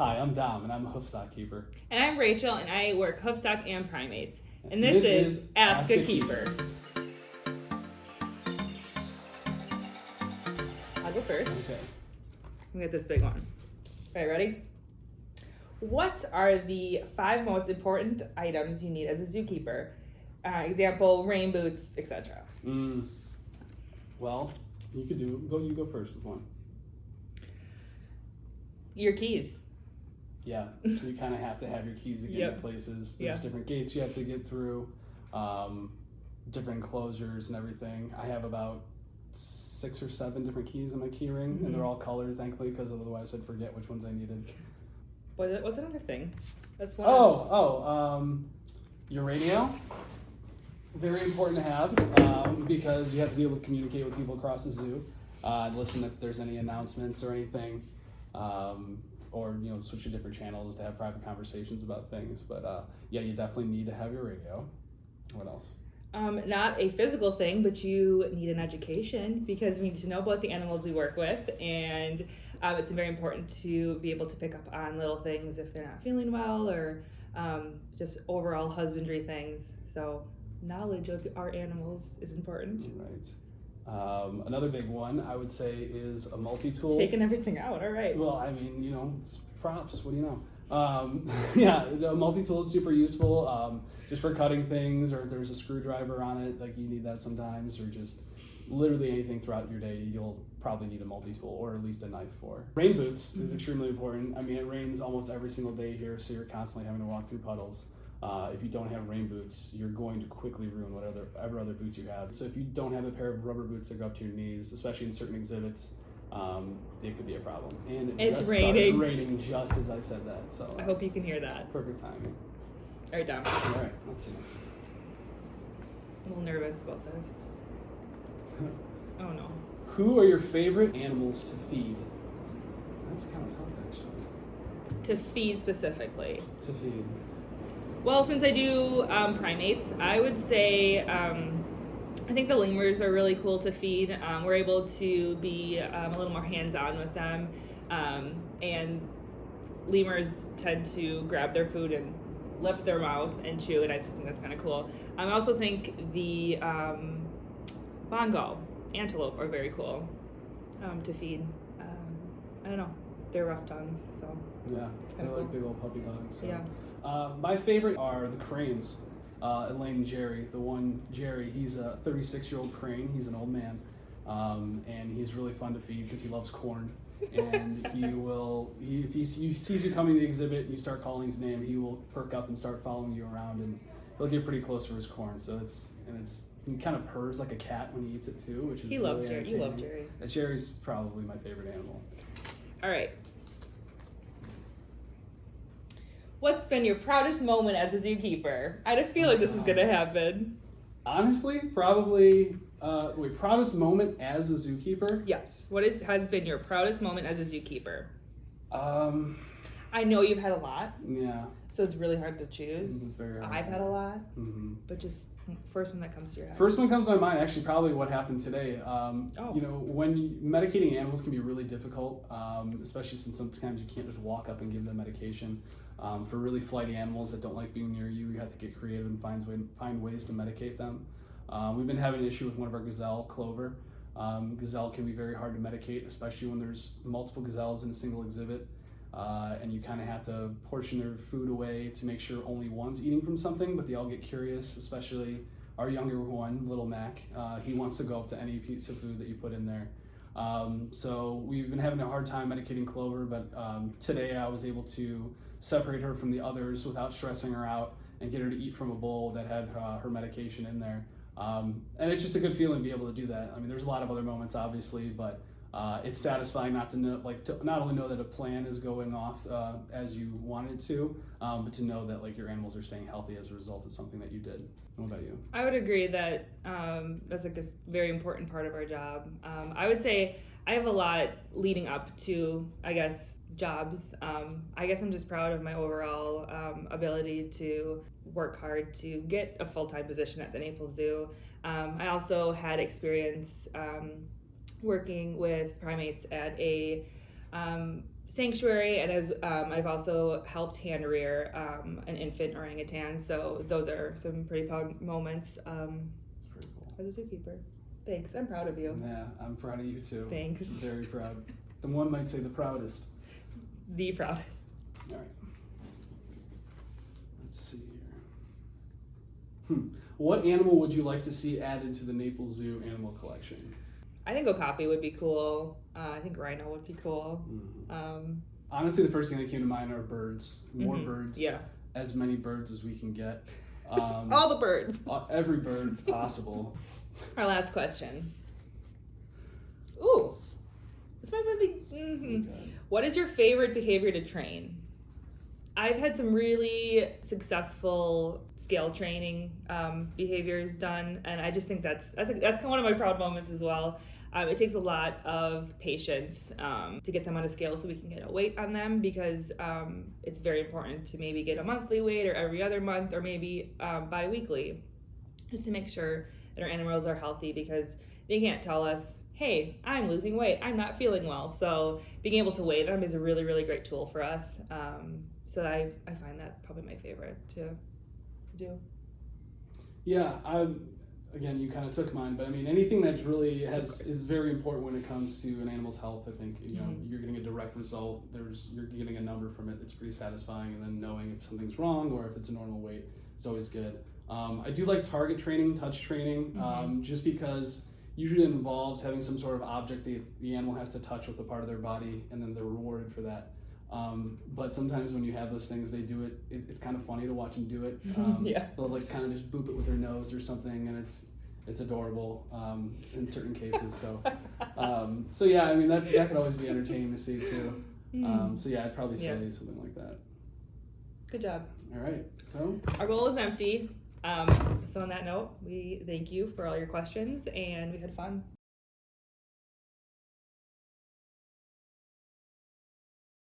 Hi, I'm Dom, and I'm a hoofstock keeper. And I'm Rachel, and I work hoofstock and primates. And this is Ask a Keeper. I'll go first. Okay. We got this big one. All right, ready? What are the 5 most important items you need as a zookeeper? Example, rain boots, etc. Well, you go first with one. Your keys. Yeah, you kind of have to have your keys to get into places. There's different gates you have to get through, different enclosures and everything. I have about 6 or 7 different keys in my key ring, and they're all colored, thankfully, because otherwise I'd forget which ones I needed. What's another thing? That's one. Your radio. Very important to have because you have to be able to communicate with people across the zoo, listen if there's any announcements or anything. Or switch to different channels to have private conversations about things. But you definitely need to have your radio. What else? Not a physical thing, but you need an education because we need to know about the animals we work with, and it's very important to be able to pick up on little things if they're not feeling well or just overall husbandry things. So knowledge of our animals is important. Right. Another big one I would say is a multi-tool. Taking everything out, all right. Well, I mean, it's props. What do you know? A multi-tool is super useful just for cutting things, or if there's a screwdriver on it, like you need that sometimes, or just literally anything throughout your day, you'll probably need a multi-tool or at least a knife for. Rain boots is extremely important. I mean, it rains almost every single day here, so you're constantly having to walk through puddles. If you don't have rain boots, you're going to quickly ruin whatever other boots you have. So if you don't have a pair of rubber boots that go up to your knees, especially in certain exhibits, it could be a problem. And it's raining. Raining just as I said that. So I hope you can hear that. Perfect timing. All right, Dom. All right, let's see. I'm a little nervous about this. Oh no. Who are your favorite animals to feed? That's kind of tough, actually. To feed specifically. To feed. Well, since I do primates, I would say I think the lemurs are really cool to feed. We're able to be a little more hands-on with them, and lemurs tend to grab their food and lift their mouth and chew, and I just think that's kind of cool. I also think the bongo, antelope, are very cool to feed. I don't know. They're rough tongues, so. Yeah, they're like big old puppy dogs. So. Yeah. My favorite are the cranes, Elaine and Jerry. The one, Jerry, he's a 36-year-old crane. He's an old man, and he's really fun to feed because he loves corn. And if he sees you coming to the exhibit and you start calling his name, he will perk up and start following you around, and he'll get pretty close for his corn. So he kind of purrs like a cat when he eats it too, which is he really loves Jerry. You love Jerry. Jerry's probably my favorite animal. All right. What's been your proudest moment as a zookeeper? I had a feeling this is going to happen. Honestly, probably... proudest moment as a zookeeper? Yes. What has been your proudest moment as a zookeeper? I know you've had a lot. Yeah. So it's really hard to choose. It's very hard. I've had a lot. But just first one that comes to your head. First one comes to my mind, actually, probably what happened today. When medicating animals can be really difficult, especially since sometimes you can't just walk up and give them medication. For really flighty animals that don't like being near you, you have to get creative and find ways to medicate them. We've been having an issue with one of our gazelle, Clover. Gazelle can be very hard to medicate, especially when there's multiple gazelles in a single exhibit. And you kind of have to portion their food away to make sure only one's eating from something, but they all get curious, especially our younger one, Little Mac. He wants to go up to any piece of food that you put in there. So we've been having a hard time medicating Clover, but today I was able to separate her from the others without stressing her out and get her to eat from a bowl that had her medication in there. And it's just a good feeling to be able to do that. I mean, there's a lot of other moments, obviously, but it's satisfying not to know, to not only know that a plan is going off as you wanted to, but to know that your animals are staying healthy as a result of something that you did. What about you? I would agree that that's a very important part of our job. I would say I have a lot leading up to, jobs. I guess I'm just proud of my overall ability to work hard to get a full-time position at the Naples Zoo. I also had experience working with primates at a sanctuary, and as I've also helped hand rear an infant orangutan. So those are some pretty proud moments It's pretty cool. as a zookeeper. Thanks. I'm proud of you. Yeah, I'm proud of you too. Thanks. Very proud. The one might say the proudest. The proudest. All right. Let's see here. What animal would you like to see added to the Naples Zoo animal collection? I think okapi would be cool. I think rhino would be cool. Honestly, the first thing that came to mind are birds. More birds. Yeah. As many birds as we can get. All the birds. Every bird possible. Our last question. Ooh, this might be. Okay. What is your favorite behavior to train? I've had some really successful scale training behaviors done, and I just think that's kind of one of my proud moments as well. It takes a lot of patience to get them on a scale so we can get a weight on them, because it's very important to maybe get a monthly weight or every other month or maybe bi-weekly, just to make sure that our animals are healthy, because they can't tell us, hey, I'm losing weight, I'm not feeling well. So being able to weigh them is a really, really great tool for us. So I find that probably my favorite to do. Yeah, again, you kind of took mine, but I mean, anything that's really is very important when it comes to an animal's health. I think you're getting a direct result. You're getting a number from it. It's pretty satisfying, and then knowing if something's wrong or if it's a normal weight is always good. I do like target training, touch training, just because usually it involves having some sort of object the animal has to touch with a part of their body, and then they're rewarded for that. But sometimes when you have those things, they do it. It's kind of funny to watch them do it. Yeah. They'll like kind of just boop it with their nose or something, and it's adorable in certain cases. So yeah, I mean that could always be entertaining to see too. So yeah, I'd probably say something like that. Good job. All right, so our bowl is empty. So on that note, we thank you for all your questions, and we had fun.